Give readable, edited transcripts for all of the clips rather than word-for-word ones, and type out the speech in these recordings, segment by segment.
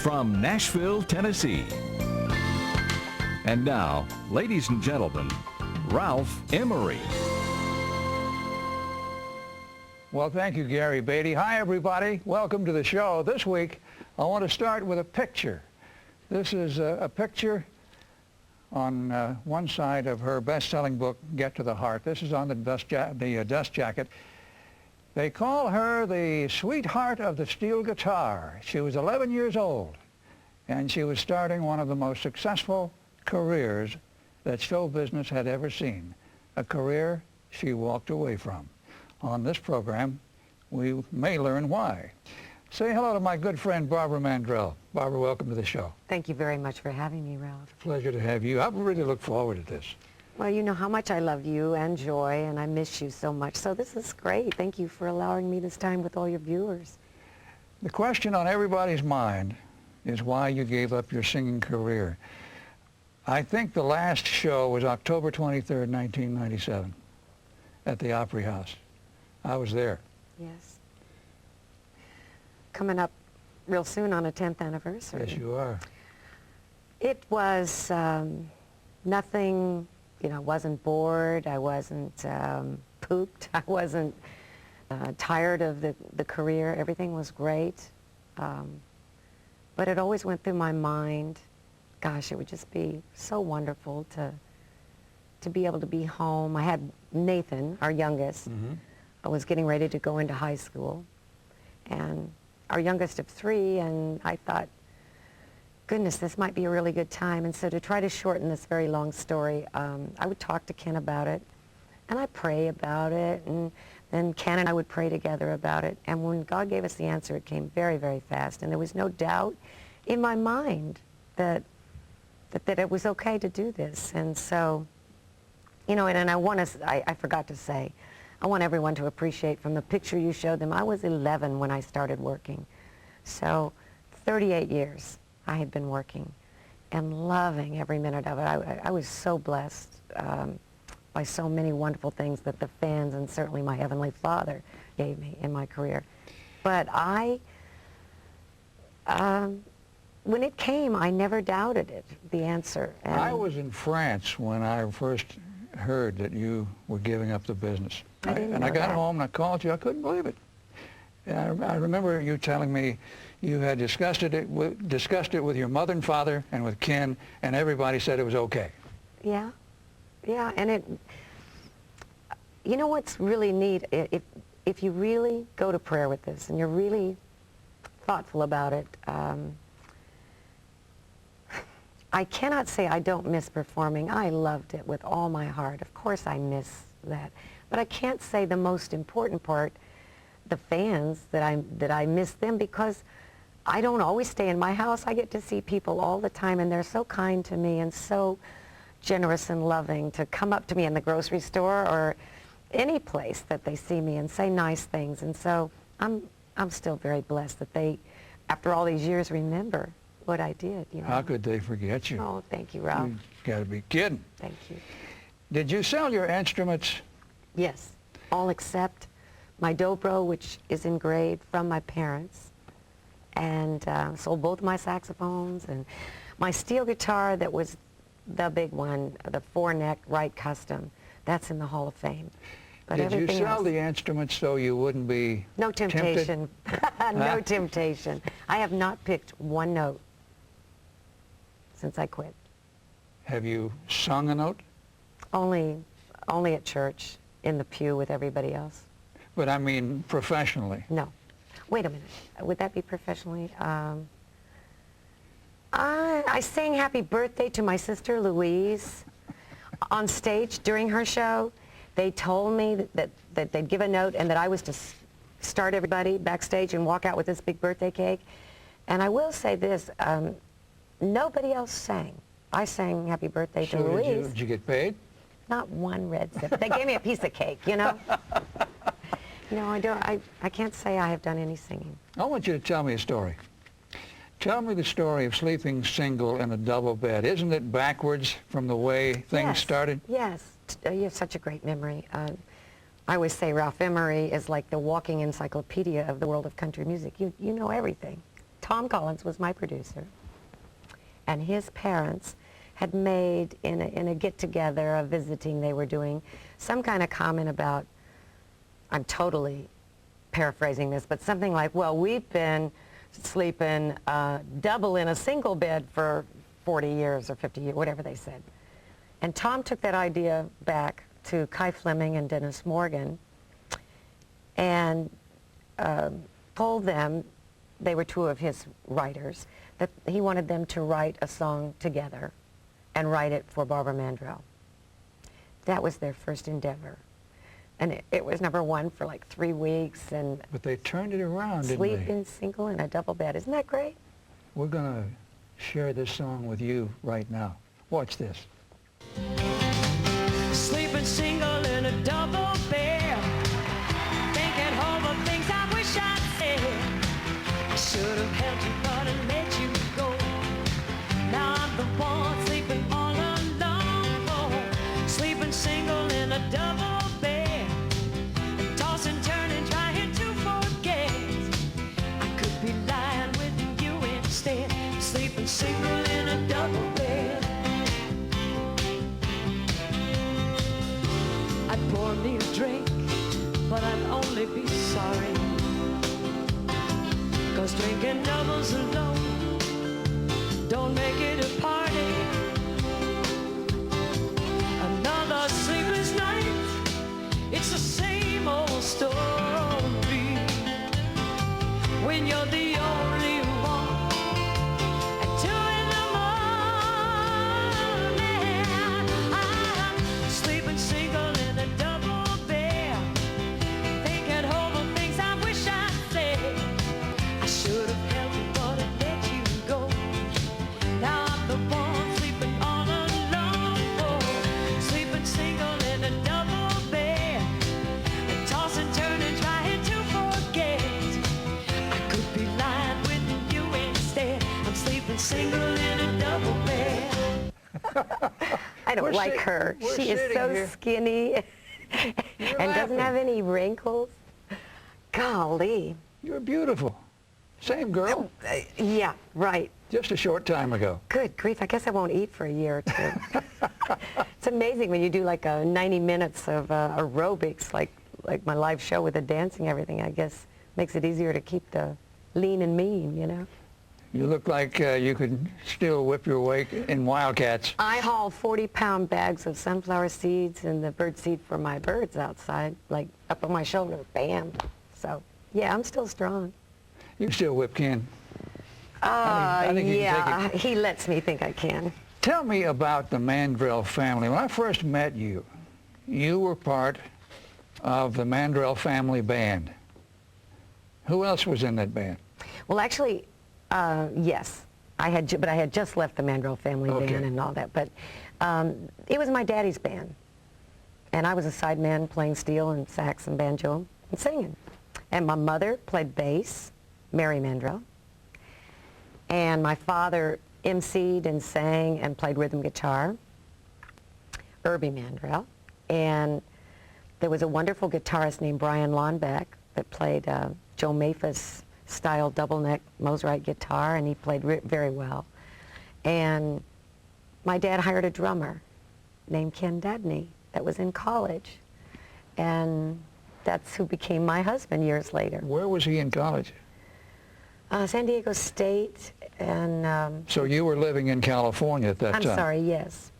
from Nashville, Tennessee. And now, ladies and gentlemen, Ralph Emery. Well, thank you, Gary Beatty. Hi, everybody. Welcome to the show. This week, I want to start with a picture. This is a picture on one side of her best-selling book, Get to the Heart. This is on the dust jacket. They call her the sweetheart of the steel guitar. She was 11 years old, and she was starting one of the most successful careers that show business had ever seen, a career she walked away from. On this program, we may learn why. Say hello to my good friend, Barbara Mandrell. Barbara, welcome to the show. Thank you very much for having me, Ralph. Pleasure to have you. I really look forward to this. Well, you know how much I love you and Joy, and I miss you so much. So this is great. Thank you for allowing me this time with all your viewers. The question on everybody's mind is why you gave up your singing career. I think the last show was October 23rd, 1997, at the Opry House. I was there. Yes. Coming up real soon on a 10th anniversary. Yes, you are. It was nothing, you know, I wasn't bored, I wasn't pooped, I wasn't tired of the career. Everything was great. But it always went through my mind, gosh, it would just be so wonderful to be able to be home. I had Nathan, our youngest. I was getting ready to go into high school, and our youngest of 3, and I thought, goodness, this might be a really good time. And so to try to shorten this very long story, I would talk to Ken about it, and I'd pray about it, and then Ken and I would pray together about it. And when God gave us the answer, it came very, very fast, and there was no doubt in my mind that it was okay to do this. And so, you know, and I forgot to say, I want everyone to appreciate from the picture you showed them, I was 11 when I started working. So 38 years I had been working and loving every minute of it. I was so blessed by so many wonderful things that the fans and certainly my Heavenly Father gave me in my career. But when it came, I never doubted it, the answer. And I was in France when I first heard that you were giving up the business. I got home and I called you. I couldn't believe it. And I remember you telling me you had discussed it with your mother and father and with Ken, and everybody said it was okay. Yeah, and you know what's really neat? If you really go to prayer with this and you're really thoughtful about it, I cannot say I don't miss performing. I loved it with all my heart. Of course I miss that. But I can't say the most important part, the fans, that I miss them, because I don't always stay in my house. I get to see people all the time, and they're so kind to me and so generous and loving to come up to me in the grocery store or any place that they see me and say nice things. And so I'm still very blessed that they, after all these years, remember what I did. You know? How could they forget you? Oh, thank you, Ralph. You got to be kidding. Thank you. Did you sell your instruments? Yes, all except my dobro, which is engraved from my parents, and sold both my saxophones, and my steel guitar that was the big one, the 4-neck Wright Custom, that's in the Hall of Fame. But did you sell else, the instruments so you wouldn't be no temptation. No Huh? temptation. I have not picked one note since I quit. Have you sung a note? Only at church, in the pew with everybody else. But I mean professionally. No. Wait a minute. Would that be professionally? I sang Happy Birthday to my sister Louise on stage during her show. They told me that they'd give a note and that I was to start everybody backstage and walk out with this big birthday cake. And I will say this, nobody else sang. I sang Happy Birthday to Louise. Did you get paid? Not one red cent. They gave me a piece of cake, you know? No, I can't say I have done any singing. I want you to tell me a story. Tell me the story of sleeping single in a double bed. Isn't it backwards from the way things started? Yes. You have such a great memory. I always say Ralph Emery is like the walking encyclopedia of the world of country music. You know everything. Tom Collins was my producer, and his parents had made, in a get-together, a visiting they were doing, some kind of comment about, I'm totally paraphrasing this, but something like, well, we've been sleeping double in a single bed for 40 years or 50 years, whatever they said. And Tom took that idea back to Kai Fleming and Dennis Morgan and told them, they were two of his writers, that he wanted them to write a song together and write it for Barbara Mandrell. That was their first endeavor. And it was #1 for like 3 weeks. And But they turned it around, didn't they? Sleeping single in a double bed. Isn't that great? We're going to share this song with you right now. Watch this. Sleeping single in a double bed, thinking over things I wish I'd said. I should have held you but I let you go. Now I'm the one sleeping all alone. Oh, sleeping single in a double bed, tossing, turning, trying to forget. I could be lying with you instead. Sleeping single in a double bed. I'd pour me a drink, but I'd only be sorry. 'Cause drinking doubles alone don't make it a party. Another sleepless night, it's the same old story. When you're the only one at 2 in the morning, I'm sleeping single in a double bed, thinking over things I wish I'd said. I should have held you but I let you go. Now I'm the one sleeping all alone. Oh, sleeping single in a double bed, tossing, turning, trying to forget. I could be lying with you instead. I'm sleeping single in a double bed. I don't We're like sit- her. we're She is sitting so here. skinny and doesn't laughing. have any wrinkles. Golly. You're beautiful. Same girl, Yeah, right. just a short time ago. Good grief, I guess I won't eat for a year or two. It's amazing when you do like 90 minutes of aerobics, like my live show with the dancing, everything, I guess makes it easier to keep the lean and mean, you know? You look like you could still whip your way in Wildcats. I haul 40-pound bags of sunflower seeds and the bird seed for my birds outside, like up on my shoulder, bam. So, yeah, I'm still strong. You can still whip Ken. I think you can Yeah, take it. he lets me think I can. Tell me about the Mandrell family. When I first met you, you were part of the Mandrell family band. Who else was in that band? Well, actually, yes. But I had just left the Mandrell family Okay. band and all that. But it was my daddy's band. And I was a sideman playing steel and sax and banjo and singing. And my mother played bass, Mary Mandrell. And my father emceed and sang and played rhythm guitar, Irby Mandrell. And there was a wonderful guitarist named Brian Lonbeck that played Joe Maphis style double neck Mosrite guitar, and he played very well. And my dad hired a drummer named Ken Dabney that was in college, and that's who became my husband years later. Where was he in college? San Diego State, and So you were living in California at that I'm time. sorry, yes.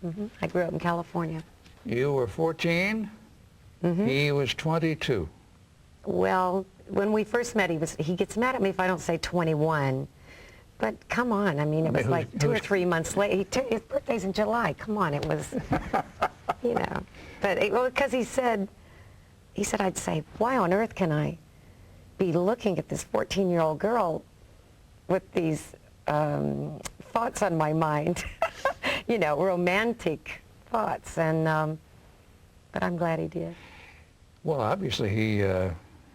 I grew up in California. You were 14. He was 22. Well, when we first met, he gets mad at me if I don't say 21. But come on, I mean, it was like 2 or 3 months late. His birthday's in July. Come on, it was, you know. But because he said, I'd say, why on earth can I be looking at this 14-year-old girl with these thoughts on my mind, you know, romantic thoughts. And but I'm glad he did. Well, obviously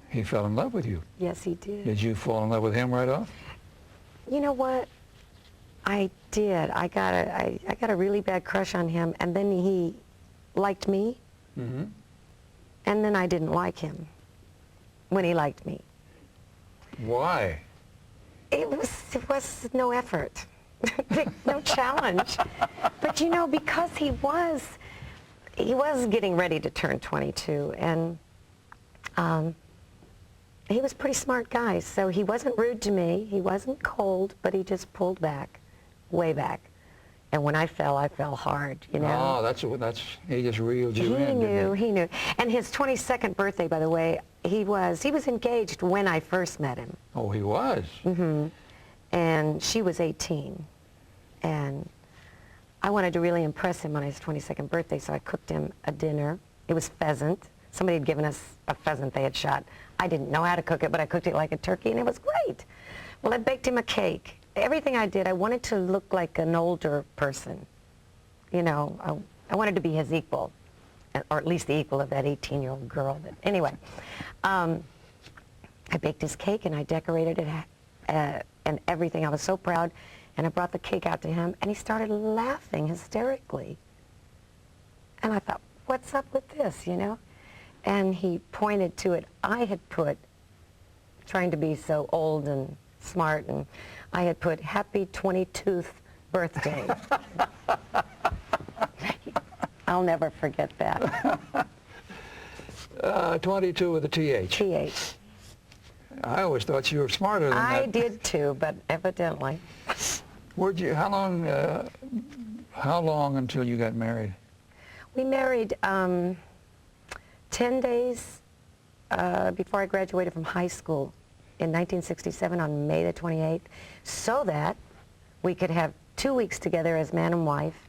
he fell in love with you. Yes, he did. Did you fall in love with him right off? You know what? I did. I got a really bad crush on him, and then he liked me, and then I didn't like him when he liked me. Why? It was no effort, no challenge. But you know, because he was getting ready to turn 22, and he was a pretty smart guy, so he wasn't rude to me, he wasn't cold, but he just pulled back, way back. And when I fell hard, you know. Oh, that's he just reeled you in. He knew. And his 22nd birthday, by the way, he was engaged when I first met him. Oh, he was? Mm-hmm. And she was 18. And I wanted to really impress him on his 22nd birthday, so I cooked him a dinner. It was pheasant. Somebody had given us a pheasant they had shot. I didn't know how to cook it, but I cooked it like a turkey, and it was great. Well, I baked him a cake. Everything I did, I wanted to look like an older person. You know, I wanted to be his equal, or at least the equal of that 18-year-old girl. But anyway, I baked his cake, and I decorated it and everything. I was so proud, and I brought the cake out to him, and he started laughing hysterically. And I thought, what's up with this, you know? And he pointed to it. I had put, trying to be so old and smart, and I had put happy 22th birthday. I'll never forget that. 22 with a TH. TH. I always thought you were smarter than that. I did too, but evidently. How long until you got married? We married 10 days before I graduated from high school in 1967 on May the 28th, so that we could have 2 weeks together as man and wife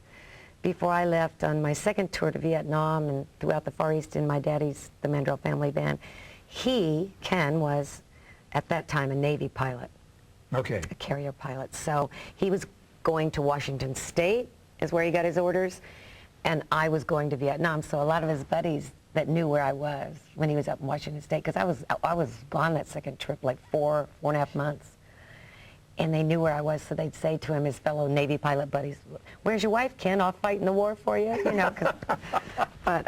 before I left on my second tour to Vietnam and throughout the Far East in my daddy's, the Mandrell family band. Ken, was at that time a Navy pilot. Okay. A carrier pilot. So he was going to Washington State, is where he got his orders, and I was going to Vietnam. So a lot of his buddies that knew where I was when he was up in Washington State, because I was gone that second trip like 4.5 months. And they knew where I was, so they'd say to him, his fellow Navy pilot buddies, "Where's your wife, Ken? Off fighting the war for you?" You know. But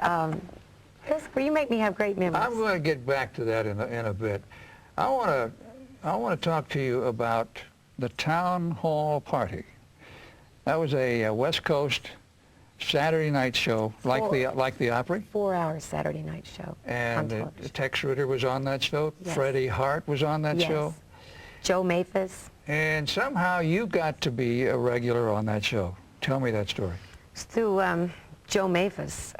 you make me have great memories. I'm going to get back to that in a bit. I want to talk to you about the Town Hall Party. That was a West Coast Saturday night show, like the Opry. 4-hour Saturday night show. And Tex Ritter was on that show. Yes. Freddie Hart was on that show. Joe Maphis. And somehow you got to be a regular on that show. Tell me that story. It's through Joe Maphis.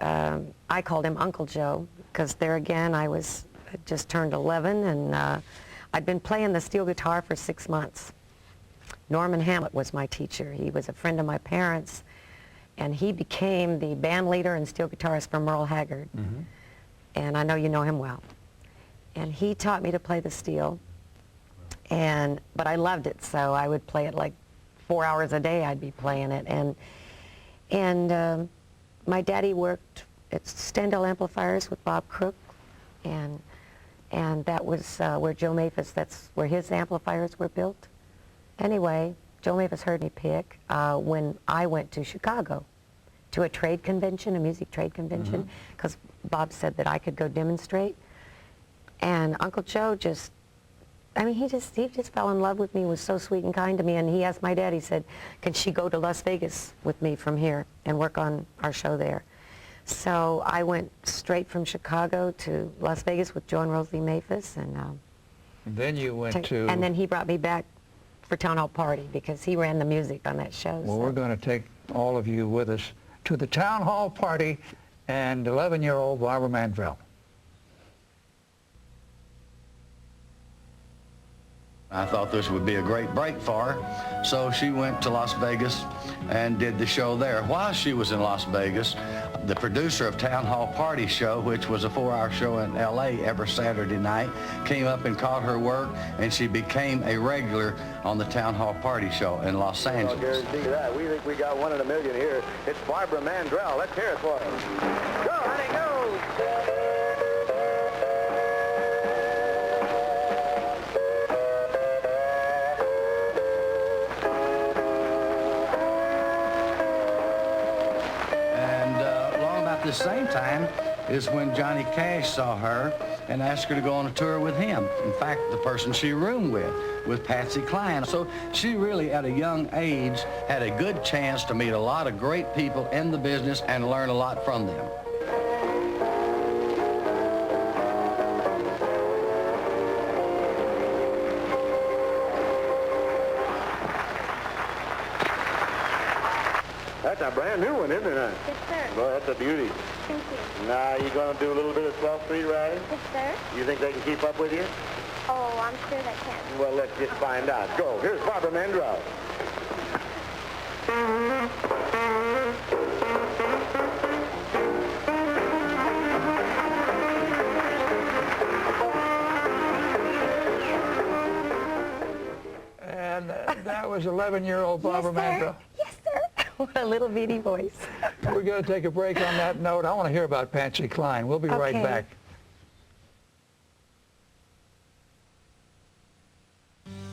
I called him Uncle Joe, because there again I was just turned 11, and I'd been playing the steel guitar for 6 months. Norman Hamlet was my teacher. He was a friend of my parents, and he became the band leader and steel guitarist for Merle Haggard. Mm-hmm. And I know you know him well. And he taught me to play the steel, but I loved it, so I would play it like 4 hours a day. I'd be playing it, and my daddy worked at Stendhal Amplifiers with Bob Crook, and that was where Joe Maphis, that's where his amplifiers were built. Anyway, Joe Maphis heard me pick when I went to Chicago to a trade convention, a music trade convention, because Bob said that I could go demonstrate. And Uncle Joe he just fell in love with me, was so sweet and kind to me, and he asked my dad, he said, "Can she go to Las Vegas with me from here and work on our show there?" So I went straight from Chicago to Las Vegas with Joe and Rosalie Maphis, and then you went to... And then he brought me back for Town Hall Party, because he ran the music on that show. Well, we're going to take all of you with us to the Town Hall Party and 11-year-old Barbara Mandrell. I thought this would be a great break for her, so she went to Las Vegas and did the show there. While she was in Las Vegas, the producer of Town Hall Party show, which was a 4-hour show in L.A. every Saturday night, came up and caught her work, and she became a regular on the Town Hall Party show in Los Angeles. I'll guarantee that. We think we got 1 in a million here. It's Barbara Mandrell. Let's hear it for her. Go, honey, go! At the same time is when Johnny Cash saw her and asked her to go on a tour with him. In fact, the person she roomed with with Patsy Cline. So she really, at a young age, had a good chance to meet a lot of great people in the business and learn a lot from them. That's a brand new one, isn't it? Yes, sir. Boy, that's a beauty. Thank you. Now, you going to do a little bit of 12th Street riding? Yes, sir. You think they can keep up with you? Oh, I'm sure they can. Well, let's just find out. Go. Here's Barbara Mandrell. And that was 11-year-old Barbara Mandrell. Yes, sir. What a little bitty voice. We're going to take a break on that note. I want to hear about Patsy Cline. We'll be right Okay. back.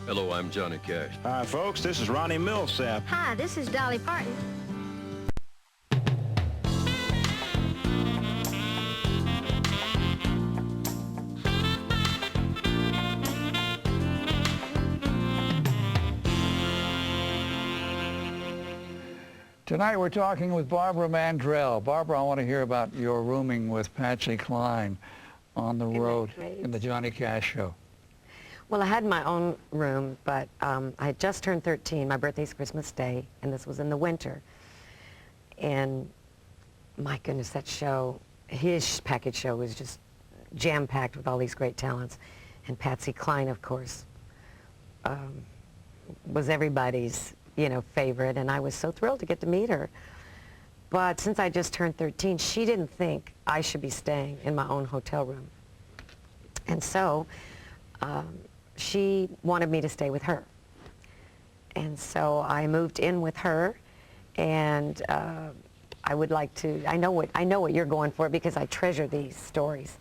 Hello, I'm Johnny Cash. Hi, folks. This is Ronnie Millsap. Hi, this is Dolly Parton. Tonight we're talking with Barbara Mandrell. Barbara, I want to hear about your rooming with Patsy Cline on the road grades. in the Johnny Cash show. Well, I had my own room, but I had just turned 13. My birthday's Christmas Day, and this was in the winter. And my goodness, that show, his package show was just jam-packed with all these great talents. And Patsy Cline, of course, was everybody's, favorite, and I was so thrilled to get to meet her. But since I just turned 13, she didn't think I should be staying in my own hotel room. And so she wanted me to stay with her. And so I moved in with her, and I would like to, I know what you're going for because I treasure these stories.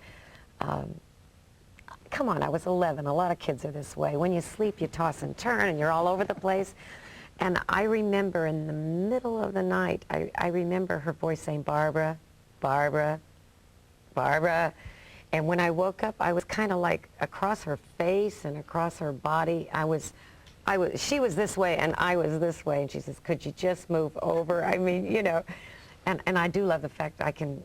Come on, I was 11. A lot of kids are this way. When you sleep, you toss and turn, and you're all over the place. And I remember in the middle of the night, I remember her voice saying, "Barbara, Barbara, Barbara." And when I woke up, I was kind of like across her face and across her body. She was this way and I was this way. And she says, "Could you just move over?" I mean, and I do love the fact I can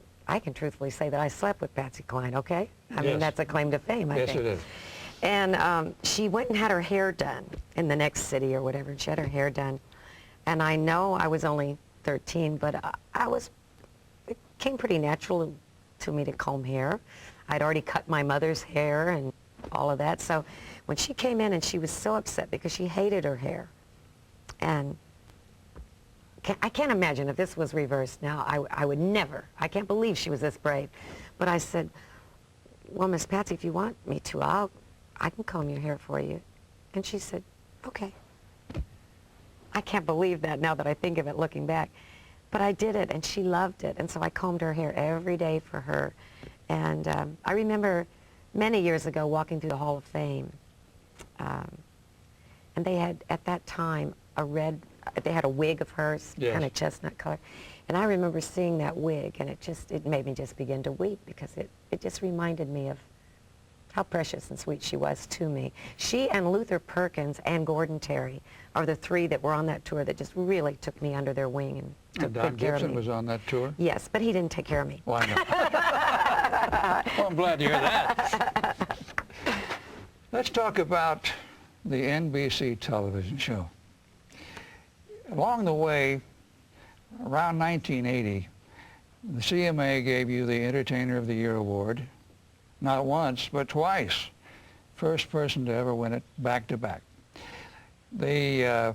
truthfully say that I slept with Patsy Cline, okay? I mean, that's a claim to fame, I think. Yes, it is. And she went and had her hair done in the next city or whatever, and she had her hair done. And I know I was only 13, but it came pretty natural to me to comb hair. I'd already cut my mother's hair and all of that. So when she came in and she was so upset because she hated her hair. And I can't imagine if this was reversed now. I would never. I can't believe she was this brave. But I said, "Well, Miss Patsy, if you want me to, I can comb your hair for you." And she said, "Okay." I can't believe that now that I think of it looking back. But I did it, and she loved it. And so I combed her hair every day for her. And I remember many years ago walking through the Hall of Fame. And they had, at that time, they had a wig of hers, Yes. kind of chestnut color. And I remember seeing that wig, and it made me just begin to weep because it just reminded me of how precious and sweet she was to me. She and Luther Perkins and Gordon Terry are the three that were on that tour that just really took me under their wing and took And Don good care of Gibson me. was on that tour? Yes, but he didn't take care of me. Why not? Well, I'm glad to hear that. Let's talk about the NBC television show. Along the way, around 1980, the CMA gave you the Entertainer of the Year award, not once, but twice. First person to ever win it back-to-back. The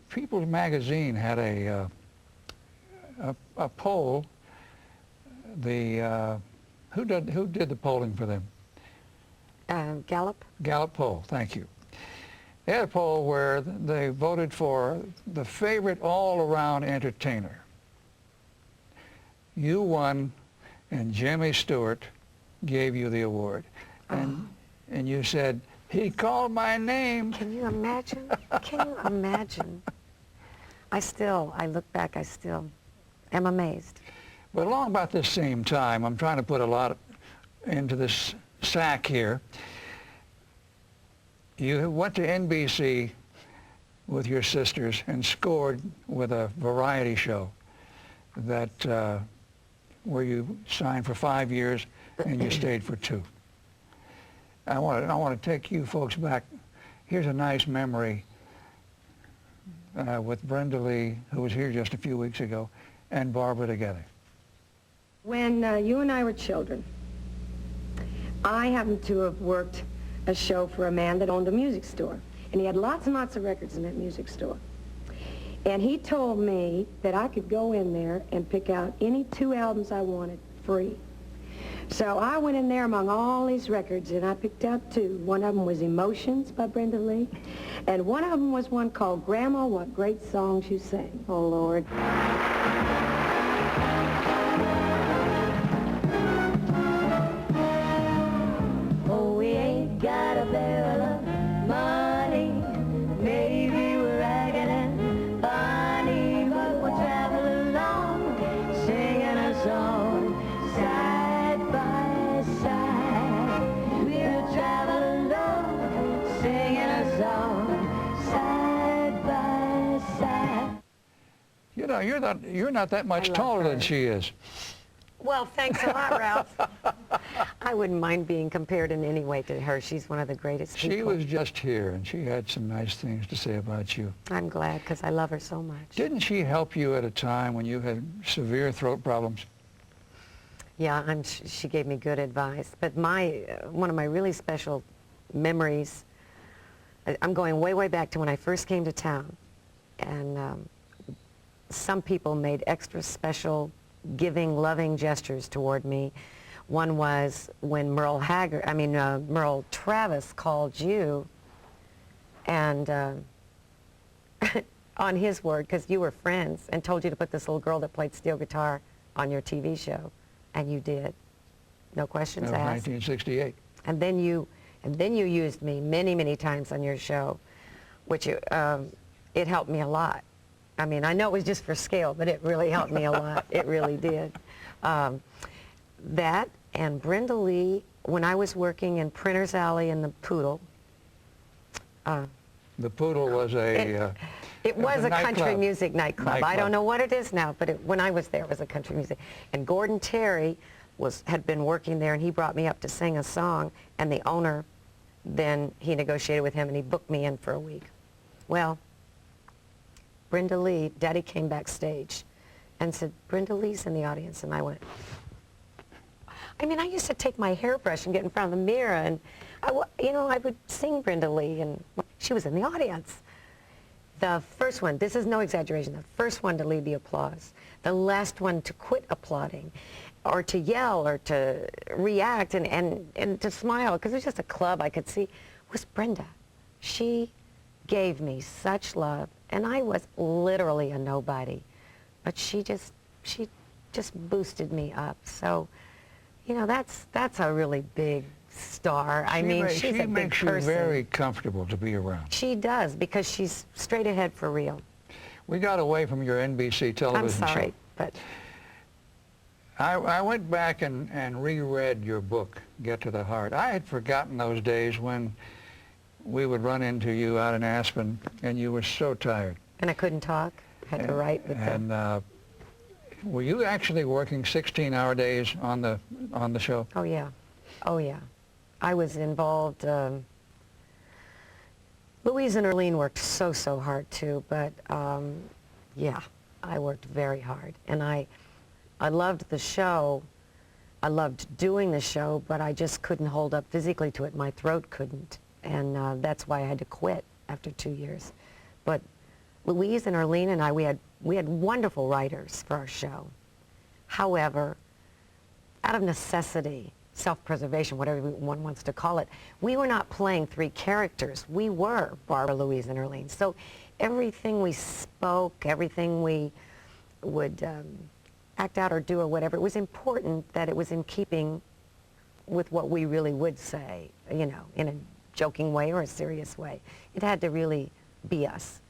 People magazine had a poll. Who did the polling for them? Gallup? Gallup poll, thank you. They had a poll where they voted for the favorite all-around entertainer. You won, and Jimmy Stewart gave you the award. And you said, "He called my name." Can you imagine? Can you imagine? I look back, I still am amazed. But along about this same time, I'm trying to put a lot into this sack here. You went to NBC with your sisters and scored with a variety show that where you signed for 5 years and you stayed for 2. I want to take you folks back. Here's a nice memory with Brenda Lee, who was here just a few weeks ago, and Barbara together. When you and I were children, I happened to have worked a show for a man that owned a music store. And he had lots and lots of records in that music store. And he told me that I could go in there and pick out any 2 albums I wanted free. So I went in there among all these records and I picked out 2. One of them was Emotions by Brenda Lee. And one of them was one called Grandma, What Great Songs You Sing. Oh, Lord. Oh, we ain't got a barrel of money. Maybe we're ragged and funny, but we'll travel along, singing a song, side by side. We'll travel along, singing a song, side by side. You know, you're not that much taller than she is. Well, thanks a lot, Ralph. I wouldn't mind being compared in any way to her. She's one of the greatest people. She was just here, and she had some nice things to say about you. I'm glad, because I love her so much. Didn't she help you at a time when you had severe throat problems? Yeah, she gave me good advice. But one of my really special memories, I'm going way, way back to when I first came to town. And some people made extra special giving, loving gestures toward me. One was when Merle Travis called you, and on his word, because you were friends, and told you to put this little girl that played steel guitar on your TV show, and you did. No questions asked. 1968. And then you used me many, many times on your show, which it helped me a lot. I mean, I know it was just for scale, but it really helped me a lot. It really did. That and Brenda Lee, when I was working in Printer's Alley in the Poodle. The Poodle was it was a country music nightclub. I don't know what it is now, but when I was there, it was a country music. And Gordon Terry had been working there, and he brought me up to sing a song, and the owner, then he negotiated with him, and he booked me in for a week. Well, Brenda Lee, Daddy came backstage and said, Brenda Lee's in the audience. And I went, I mean, I used to take my hairbrush and get in front of the mirror, and I would sing Brenda Lee, and she was in the audience. The first one, this is no exaggeration, the first one to lead the applause, the last one to quit applauding, or to yell, or to react, and to smile, because it was just a club I could see, was Brenda. She gave me such love, and I was literally a nobody, but she just boosted me up. So, you know, that's a really big star. I mean, she's a big person. She makes you very comfortable to be around. She does, because she's straight ahead for real. We got away from your NBC television show. I'm sorry, but I went back and reread your book, Get to the Heart. I had forgotten those days when we would run into you out in Aspen, and you were so tired. And I couldn't talk. Had to write with them. And were you actually working 16-hour days on the show? Oh yeah, oh yeah. I was involved. Louise and Erlene worked so hard too, but yeah, I worked very hard, and I loved the show. I loved doing the show, but I just couldn't hold up physically to it. My throat couldn't. And that's why I had to quit after 2 years. But Louise and Erlene and I, we had wonderful writers for our show. However, out of necessity, self-preservation, whatever one wants to call it, we were not playing 3 characters. We were Barbara, Louise, and Erlene. So everything we spoke, everything we would act out or do or whatever, it was important that it was in keeping with what we really would say, you know, in a joking way or a serious way. It had to really be us.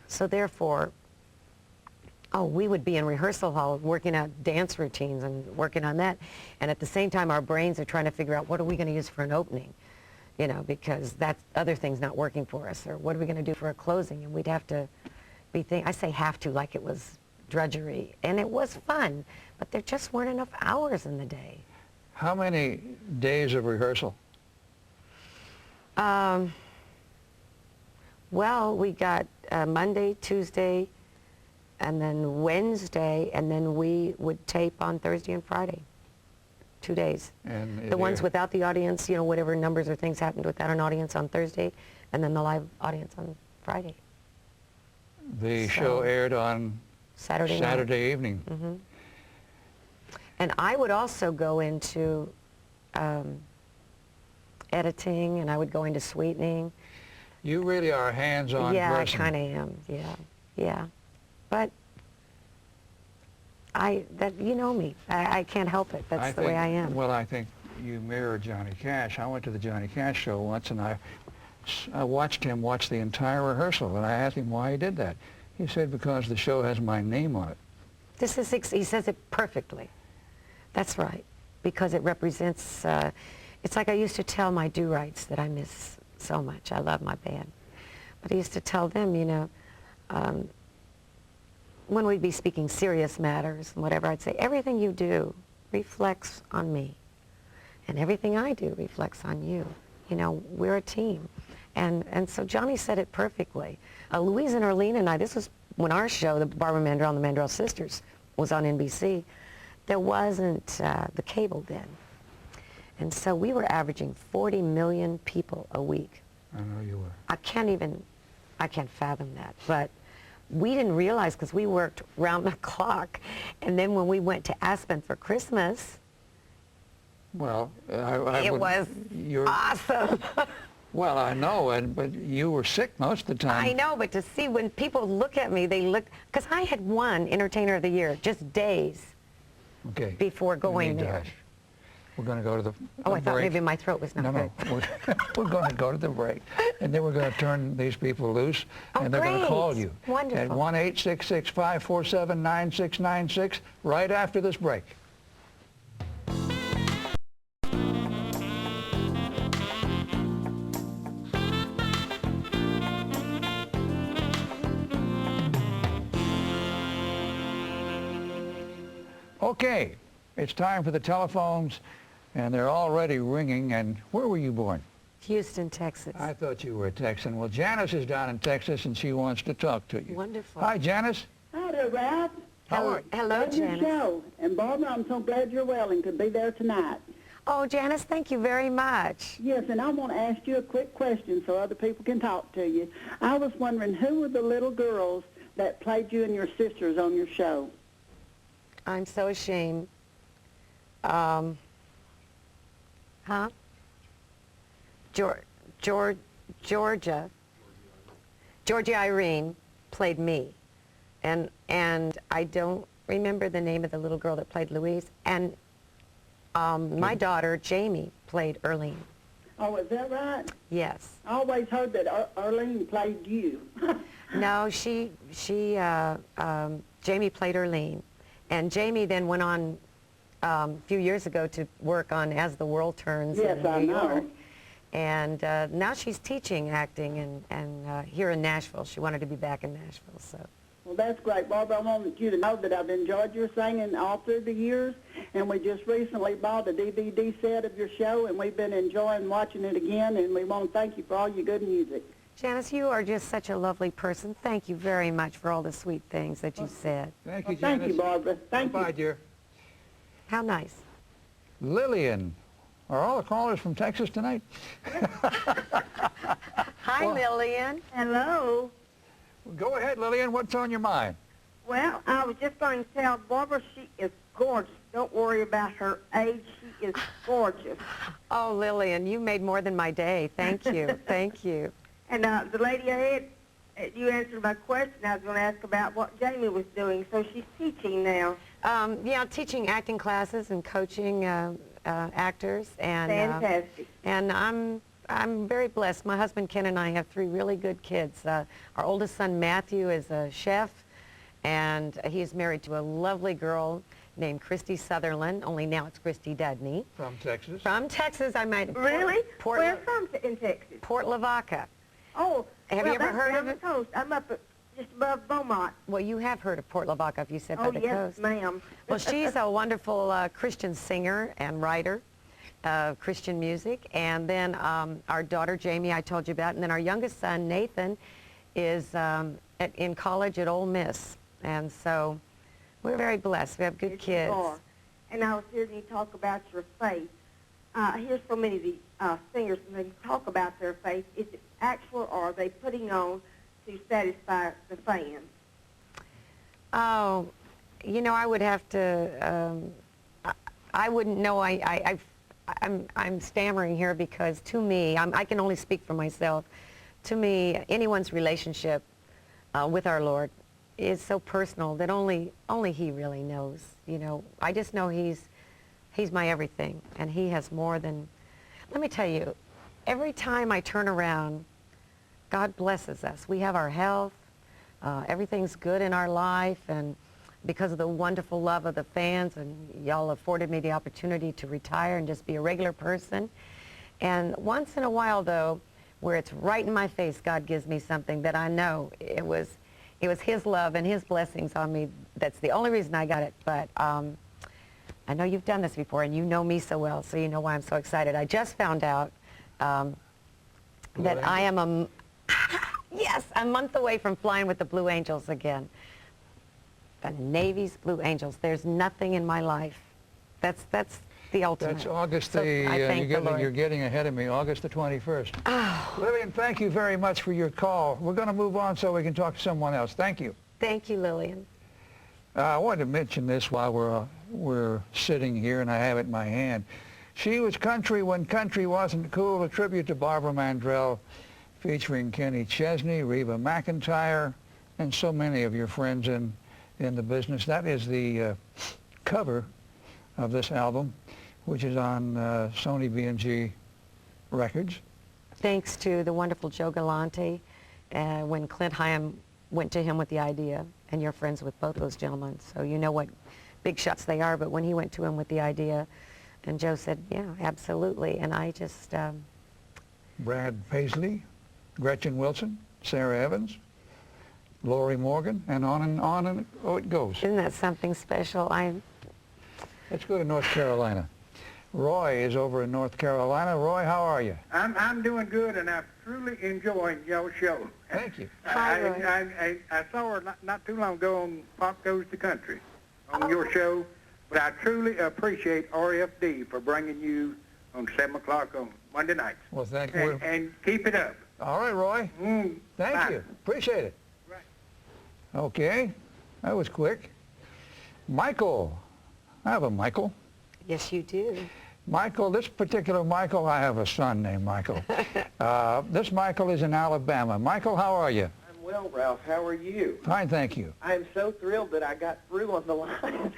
So therefore, we would be in rehearsal hall working out dance routines and working on that. And at the same time, our brains are trying to figure out what are we going to use for an opening. you know, because that's other things not working for us, or what are we going to do for a closing? And we'd have to be I say have to like it was drudgery, and it was fun, but there just weren't enough hours in the day. How many days of rehearsal? Well, we got Monday, Tuesday, and then Wednesday, and then we would tape on Thursday and Friday. 2 days. And the ones without the audience, you know, whatever numbers or things happened without an audience on Thursday, and then the live audience on Friday. The show aired on Saturday evening. Mm-hmm. And I would also go into editing, and I would go into sweetening. You really are a hands-on person. Yeah, I kind of am. Yeah. But you know me. I can't help it. That's the way I am. Well, I think you mirror Johnny Cash. I went to the Johnny Cash show once, and I watched him watch the entire rehearsal, and I asked him why he did that. He said, because the show has my name on it. He says it perfectly. That's right, because it represents, it's like I used to tell my do-rights that I miss so much. I love my band. But I used to tell them, you know, when we'd be speaking serious matters and whatever, I'd say, everything you do reflects on me. And everything I do reflects on you. You know, we're a team. And so Johnny said it perfectly. Louise and Arlene and I, this was when our show, the Barbara Mandrell and the Mandrell Sisters, was on NBC. There wasn't the cable then. And so we were averaging 40 million people a week. I know you were. I can't fathom that. But we didn't realize, because we worked round the clock. And then when we went to Aspen for Christmas, well, it was awesome. Well, I know, but you were sick most of the time. I know, but to see when people look at me, they look, because I had won Entertainer of the Year just days before going there. We're going to go to the Oh, I break. thought maybe my throat was not good. No, we're going to go to the break, and then we're going to turn these people loose, and they're going to call you Wonderful. at 1-866-547-9696 right after this break. Okay, it's time for the telephones, and they're already ringing. And where were you born? Houston, Texas. I thought you were a Texan. Well, Janice is down in Texas, and she wants to talk to you. Wonderful. Hi, Janice. Hi there, Ralph. Hello, Love your Janice. show. And Barbara, I'm so glad you're well and could be there tonight. Oh, Janice, thank you very much. Yes, and I want to ask you a quick question so other people can talk to you. I was wondering, who were the little girls that played you and your sisters on your show? I'm so ashamed. Georgia Irene played me, and I don't remember the name of the little girl that played Louise, and my daughter Jamie played Arlene. Oh, is that right? Yes. I always heard that Arlene played you. No, Jamie played Arlene, and Jamie then went on a few years ago to work on As the World Turns in New York. And now she's teaching acting and here in Nashville. She wanted to be back in Nashville, so. Well, that's great, Barbara. I wanted you to know that I've enjoyed your singing all through the years, and we just recently bought a DVD set of your show, and we've been enjoying watching it again, and we want to thank you for all your good music. Janice, you are just such a lovely person. Thank you very much for all the sweet things that you said. Thank you, Janice. Thank you, Barbara. Thank you. Bye, dear. How nice. Lillian. Are all the callers from Texas tonight? Hi, Lillian. Hello. Go ahead, Lillian. What's on your mind? Well, I was just going to tell Barbara she is gorgeous. Don't worry about her age. She is gorgeous. Oh, Lillian, you made more than my day. Thank you. Thank you. And the lady ahead, you answered my question. I was going to ask about what Jamie was doing. So she's teaching now. Yeah, teaching acting classes and coaching actors. And, fantastic. And I'm very blessed. My husband Ken and I have 3 really good kids. Our oldest son Matthew is a chef, and he's married to a lovely girl named Christy Sutherland, only now it's Christy Dudney. From Texas. From Texas, I might. Really? Port, Where from in Texas? Port Lavaca. Oh, Have you ever heard of it? The coast. I'm up at just above Beaumont. Well, you have heard of Port Lavaca if you said by Oh, the yes, coast. ma'am. Well, she's a wonderful Christian singer and writer of Christian music. And then our daughter, Jamie, I told you about. And then our youngest son, Nathan, is in college at Ole Miss. And so we're very blessed. We have good kids. You are. And I was hearing you talk about your faith. I hear so many of the singers, when they talk about their faith, is it actual or are they putting on to satisfy the fans? Oh, you know, I would have to, I wouldn't know. I'm stammering here because to me, I can only speak for myself. To me, anyone's relationship with our Lord is so personal that only He really knows. You know, I just know He's my everything, and He has more than. Let me tell you, every time I turn around, God blesses us. We have our health. Everything's good in our life, and because of the wonderful love of the fans, and y'all afforded me the opportunity to retire and just be a regular person. And once in a while, though, where it's right in my face, God gives me something that I know it was His love and His blessings on me. That's the only reason I got it. But I know you've done this before, and you know me so well, so you know why I'm so excited. I just found out that I am a month away from flying with the Blue Angels again. The Navy's Blue Angels. There's nothing in my life. That's the ultimate. That's August So the, I thank the Lord. you're getting ahead of me, August the 21st. Oh. Lillian, thank you very much for your call. We're going to move on so we can talk to someone else. Thank you. Thank you, Lillian. I wanted to mention this while we're sitting here, and I have it in my hand. She was country when country wasn't cool, a tribute to Barbara Mandrell, featuring Kenny Chesney, Reba McEntire, and so many of your friends in the business. That is the cover of this album, which is on Sony B&G Records. Thanks to the wonderful Joe Galante, when Clint Hyam went to him with the idea, and you're friends with both those gentlemen, so you know what big shots they are, but when he went to him with the idea, and Joe said, yeah, absolutely, and I just... Brad Paisley, Gretchen Wilson, Sarah Evans, Lori Morgan, and on and it goes. Isn't that something special? Let's go to North Carolina. Roy is over in North Carolina. Roy, how are you? I'm doing good, and I'm truly enjoying your show. Thank you. Hi, Roy. I saw her not too long ago on Pop Goes the Country on your show, but I truly appreciate RFD for bringing you on 7 o'clock on Monday nights. Well, thank you. And keep it up. All right, Roy. Thank you. Appreciate it. Right. Okay. That was quick. Michael. I have a Michael. Yes, you do. Michael, this particular Michael, I have a son named Michael. This Michael is in Alabama. Michael, how are you? I'm well, Ralph. How are you? Fine, thank you. I'm so thrilled that I got through on the line.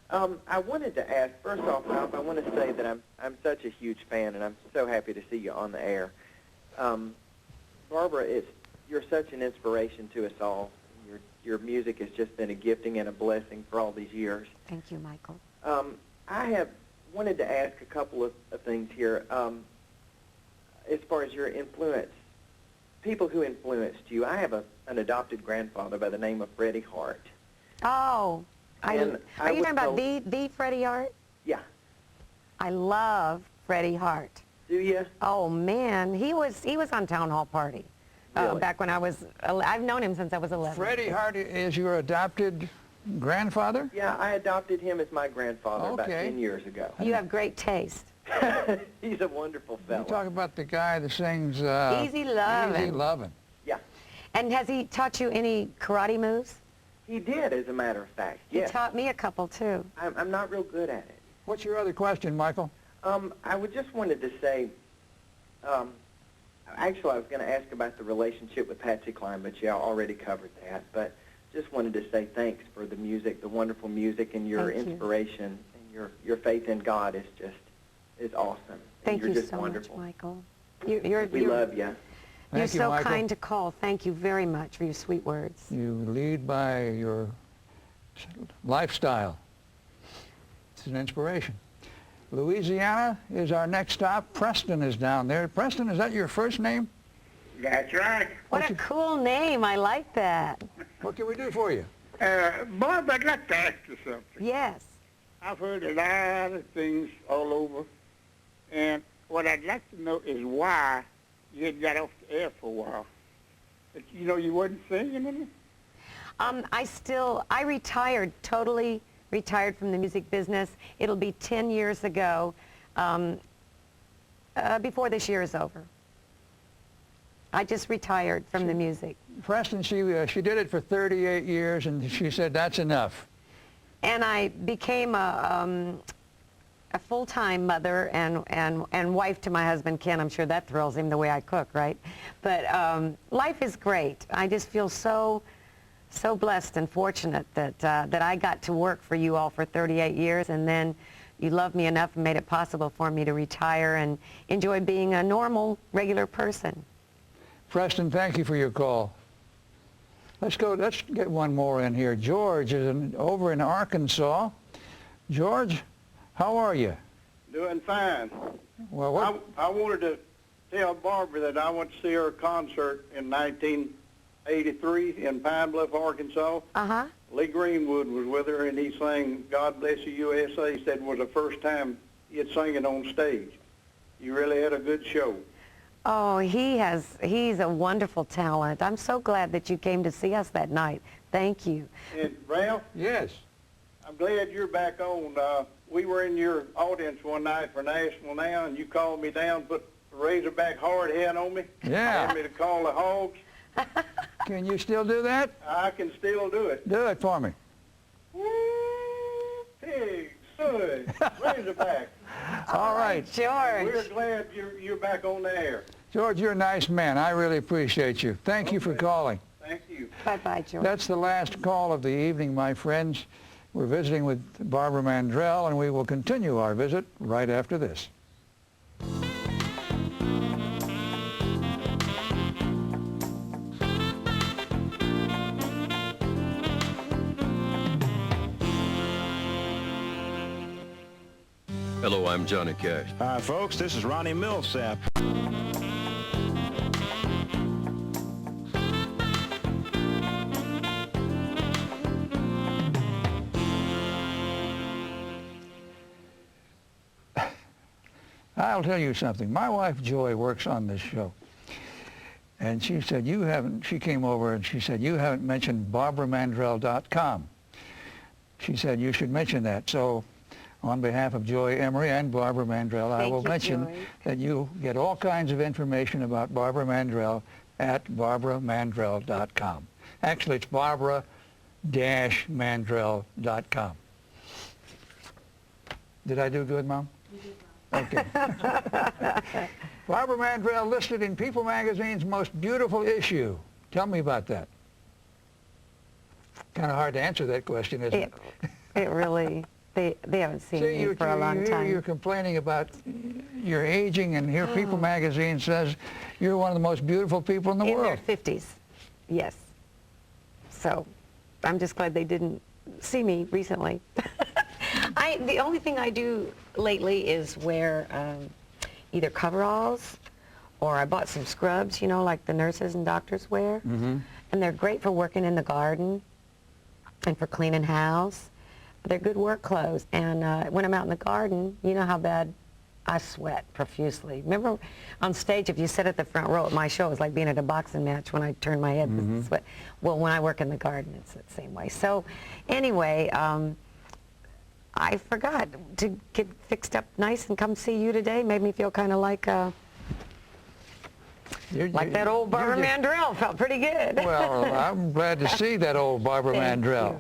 I wanted to ask, first off, Ralph, I want to say that I'm such a huge fan, and I'm so happy to see you on the air. Barbara, you're such an inspiration to us all. Your music has just been a gifting and a blessing for all these years. Thank you, Michael. I have wanted to ask a couple of things here. As far as your influence, people who influenced you, I have an adopted grandfather by the name of Freddie Hart. Oh, are you talking about the Freddie Hart? Yeah. I love Freddie Hart. Do you? Oh man, he was on Town Hall Party. Really? Back when I've known him since I was 11. Freddie Hart is your adopted grandfather? Yeah, I adopted him as my grandfather about 10 years ago. You have great taste. He's a wonderful fellow. You talk about the guy that sings Easy Lovin'. Easy Lovin'. Yeah. And has he taught you any karate moves? He did, as a matter of fact, yes. He taught me a couple, too. I'm not real good at it. What's your other question, Michael? I just wanted to say, actually, I was going to ask about the relationship with Patsy Cline, but you already covered that. But just wanted to say thanks for the music, the wonderful music, and your inspiration, and your faith in God is awesome. Thank you're you just so wonderful. much, Michael. We love you. You're so Michael. kind to call. Thank you very much for your sweet words. You lead by your lifestyle. It's an inspiration. Louisiana is our next stop. Preston is down there. Preston, is that your first name? That's right. What a cool name. I like that. What can we do for you? Bob, I'd like to ask you something. Yes. I've heard a lot of things all over, and what I'd like to know is why you had got off the air for a while. But, you know, you wasn't singing in it? I retired, totally retired from the music business. It'll be 10 years ago, before this year is over. I just retired from the music. Preston, she did it for 38 years, and she said that's enough. And I became a full-time mother and wife to my husband, Ken. I'm sure that thrills him the way I cook, right? But life is great. I just feel so blessed and fortunate that I got to work for you all for 38 years, and then you loved me enough and made it possible for me to retire and enjoy being a normal, regular person. Preston, thank you for your call. Let's get one more in here. George is over in Arkansas. George, how are you? Doing fine. Well, I wanted to tell Barbara that I went to see her concert in 1983 in Pine Bluff, Arkansas. Uh-huh. Lee Greenwood was with her, and he sang "God Bless You, USA." He said it was the first time he had sung it on stage. You really had a good show. Oh, he's a wonderful talent. I'm so glad that you came to see us that night. Thank you. And Ralph? Yes. I'm glad you're back on. We were in your audience one night for National Now, and you called me down, put a Razorback hard hat on me. Yeah. Had me to call the Hogs. Can you still do that? I can still do it. Do it for me. Woo, pig, suds, Razorback. All right. George. We're glad you're back on the air. George, you're a nice man. I really appreciate you. Thank you for calling. Thank you. Bye-bye, George. That's the last call of the evening, my friends. We're visiting with Barbara Mandrell, and we will continue our visit right after this. Hello, I'm Johnny Cash. Hi, folks. This is Ronnie Millsap. I'll tell you something. My wife, Joy, works on this show. And she said, she came over and she said, you haven't mentioned BarbaraMandrell.com. She said, you should mention that. So on behalf of Joy Emery and Barbara Mandrell, I will mention that you'll get all kinds of information about Barbara Mandrell at BarbaraMandrell.com. Actually, it's Barbara-Mandrell.com. Did I do good, Mom? You did well. Okay. Barbara Mandrell listed in People magazine's most beautiful issue. Tell me about that. Kind of hard to answer that question, isn't it? It really... They haven't seen me for a long time. You're complaining about your aging, and here People magazine says you're one of the most beautiful people in the world. In their 50s, yes. So I'm just glad they didn't see me recently. The only thing I do lately is wear either coveralls, or I bought some scrubs, you know, like the nurses and doctors wear. Mm-hmm. And they're great for working in the garden and for cleaning house. They're good work clothes, and when I'm out in the garden, you know how bad I sweat profusely. Remember on stage, if you sit at the front row at my show, it's like being at a boxing match when I turn my head to sweat. Well, when I work in the garden, it's the same way. So anyway, I forgot to get fixed up nice and come see you today. Made me feel kind of like that old Barbara Mandrell. Felt pretty good. Well, I'm glad to see that old Barbara Mandrell.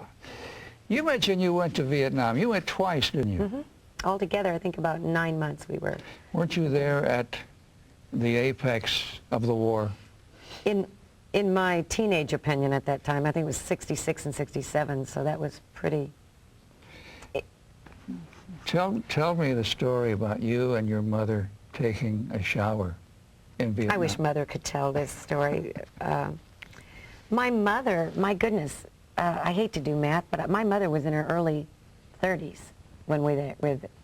You mentioned you went to Vietnam. You went twice, didn't you? Mm-hmm. Altogether, I think about 9 months we were. Weren't you there at the apex of the war? In my teenage opinion at that time, I think it was 66 and 67, so that was pretty... Tell me the story about you and your mother taking a shower in Vietnam. I wish Mother could tell this story. My mother, my goodness, I hate to do math, but my mother was in her early 30s when we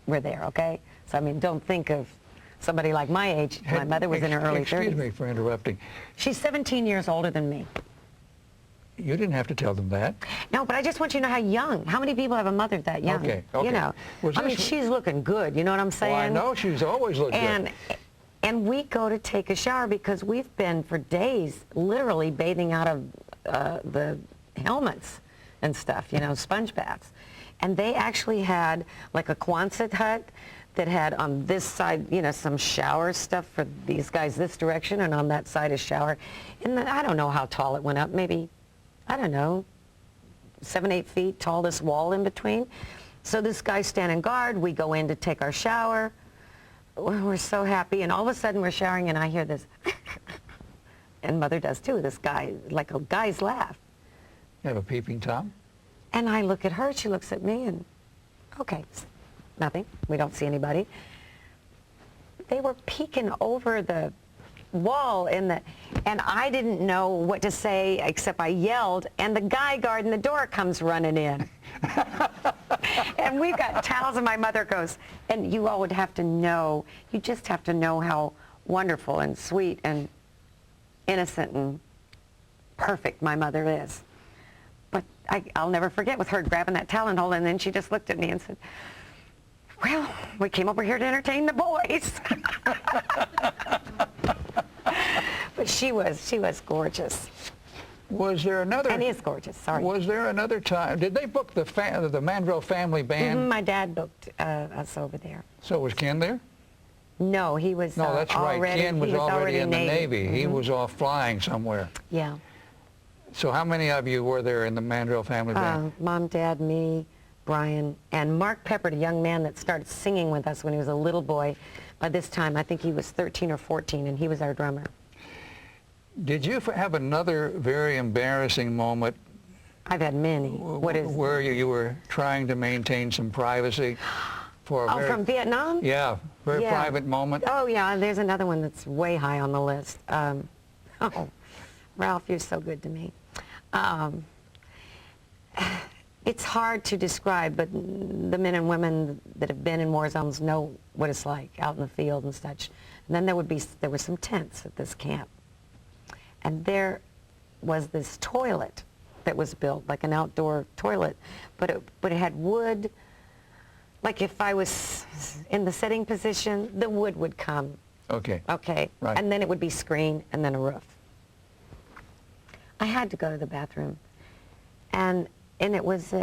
were there, okay? So, I mean, don't think of somebody like my age. My mother was in her early 30s. Excuse me for interrupting. She's 17 years older than me. You didn't have to tell them that. No, but I just want you to know how young. How many people have a mother that young? Okay. You know, I mean, she's looking good. You know what I'm saying? Well, I know she's always looked good. And we go to take a shower because we've been for days literally bathing out of the helmets and stuff, you know, sponge baths. And they actually had like a Quonset hut that had on this side, you know, some shower stuff for these guys this direction, and on that side a shower. And I don't know how tall it went up, maybe, I don't know, 7, 8 feet tall, this wall in between. So this guy's standing guard, we go in to take our shower. We're so happy, and all of a sudden we're showering and I hear this, and Mother does too, this guy, like a guy's laugh. You have a peeping Tom? And I look at her, she looks at me, and okay, nothing, we don't see anybody. They were peeking over the wall and I didn't know what to say except I yelled, and the guy guarding the door comes running in. And we've got towels, and my mother goes, and you all would have to know, you just have to know how wonderful and sweet and innocent and perfect my mother is. But I'll never forget with her grabbing that towel and holding, and then she just looked at me and said, well, we came over here to entertain the boys. But she was gorgeous. Was there another... And is gorgeous, sorry. Was there another time... Did they book the Mandrell family band? My dad booked us over there. So was Ken there? No, he was No, that's already, right. Ken was already in the Navy. He was off flying somewhere. Yeah. So how many of you were there in the Mandrell family band? Mom, Dad, me, Brian, and Mark Peppard, a young man that started singing with us when he was a little boy. By this time, I think he was 13 or 14, and he was our drummer. Did you have another very embarrassing moment? I've had many. Where you were trying to maintain some privacy for a from Vietnam? Yeah, very private moment. Oh, yeah, there's another one that's way high on the list. Oh, Ralph, you're so good to me. It's hard to describe, but the men and women that have been in war zones know what it's like out in the field and such. And then there were some tents at this camp. And there was this toilet that was built, like an outdoor toilet, but it had wood. Like if I was in the sitting position, the wood would come. Okay. Okay. Right. And then it would be screen and then a roof. I had to go to the bathroom. And it was,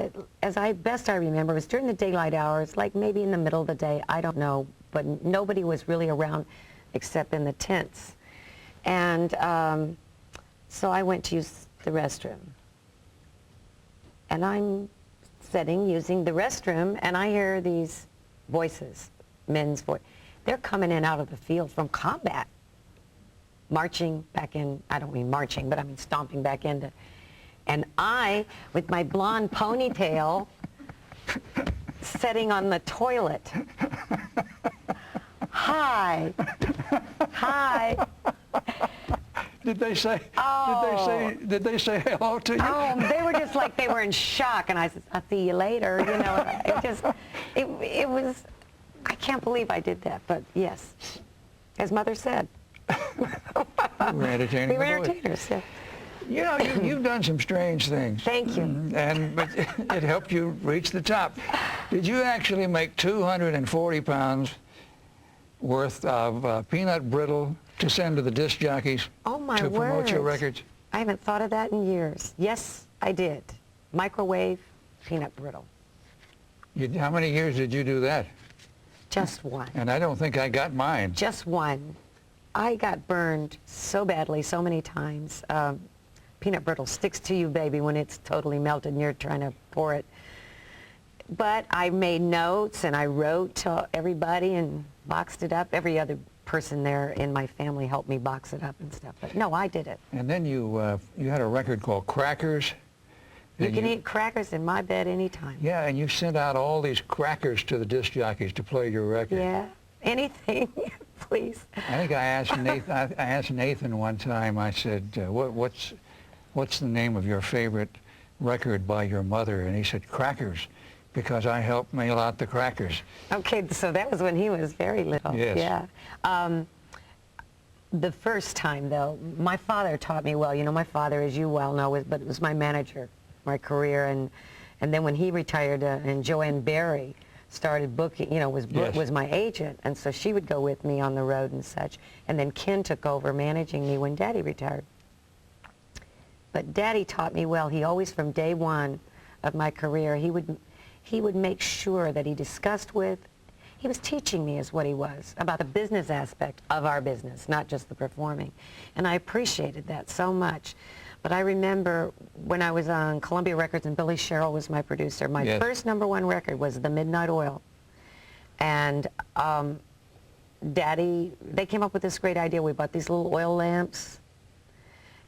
best I remember, it was during the daylight hours, like maybe in the middle of the day, I don't know, but nobody was really around except in the tents. And so I went to use the restroom. And I'm sitting using the restroom, and I hear these voices, men's voice. They're coming in out of the field from combat, marching back in, I don't mean marching, but I mean stomping back into. And I, with my blonde ponytail, sitting on the toilet. Hi. Hi. Did they say? Oh. Did they say hello to you? Oh, they were just like they were in shock, and I said, "I'll see you later." You know, it was. I can't believe I did that, but yes, as Mother said. We were entertaining. We were entertainers. Yeah. You know, you've done some strange things. Thank you. But it helped you reach the top. Did you actually make 240 pounds worth of peanut brittle to send to the disc jockeys to promote your records? I haven't thought of that in years. Yes, I did. Microwave peanut brittle. How many years did you do that? Just one. And I don't think I got mine. Just one. I got burned so badly so many times. Peanut brittle sticks to you, baby, when it's totally melted and you're trying to pour it. But I made notes and I wrote to everybody and boxed it up. Every other person there in my family helped me box it up and stuff. But no, I did it. And then you had a record called Crackers. You can eat crackers in my bed anytime. Yeah, and you sent out all these crackers to the disc jockeys to play your record. Yeah, anything, please. I think I asked Nathan one time, I said, what's the name of your favorite record by your mother? And he said, crackers, because I helped mail out the crackers. Okay, so that was when he was very little. Yes. Yeah. The first time, though, my father taught me well. You know, my father, as you well know, was my manager, my career, and then when he retired, and Joanne Barry started booking, you know, was my agent, and so she would go with me on the road and such. And then Ken took over managing me when Daddy retired. But Daddy taught me well. He always, from day one of my career, he would make sure that he discussed with. He was teaching me is what he was, about the business aspect of our business, not just the performing. And I appreciated that so much. But I remember when I was on Columbia Records and Billy Sherrill was my producer, my first #1 record was The Midnight Oil. And Daddy, they came up with this great idea. We bought these little oil lamps.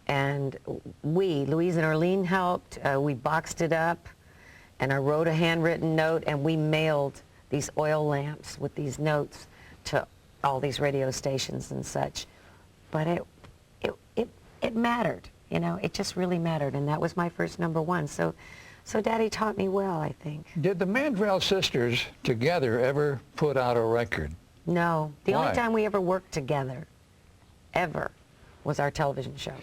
And Louise and Arlene helped. We boxed it up. And I wrote a handwritten note, and we mailed these oil lamps with these notes to all these radio stations and such. But it mattered, you know, it just really mattered, and that was my first #1. So Daddy taught me well, I think. Did the Mandrell sisters together ever put out a record? No. The Why? only time we ever worked together, ever, was our television show.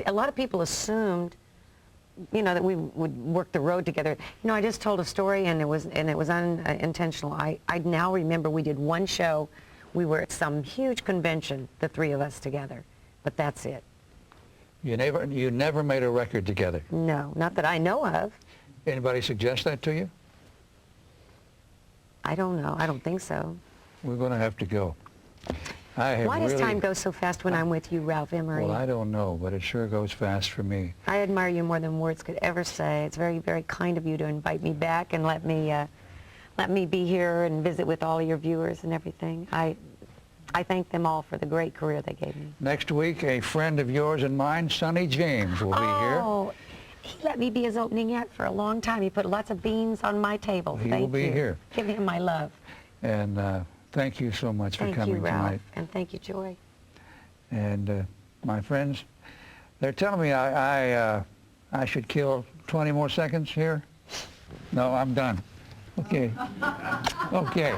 A lot of people assumed, you know, that we would work the road together. You know, I just told a story, and it was unintentional. I now remember we did one show. We were at some huge convention, the three of us together, but that's it. You never made a record together? No, not that I know of. Anybody suggest that to you? I don't know. I don't think so. We're going to have to go. Why does time go so fast when I'm with you, Ralph Emery? Well, I don't know, but it sure goes fast for me. I admire you more than words could ever say. It's very, very kind of you to invite me back and let me be here and visit with all your viewers and everything. I thank them all for the great career they gave me. Next week, a friend of yours and mine, Sonny James, will be here. Oh, he let me be his opening act for a long time. He put lots of beans on my table. He will be here. Give him my love. And thank you so much for coming Ralph, tonight. And thank you, Joy. And my friends, they're telling me I should kill 20 more seconds here. No, I'm done. Okay. Okay.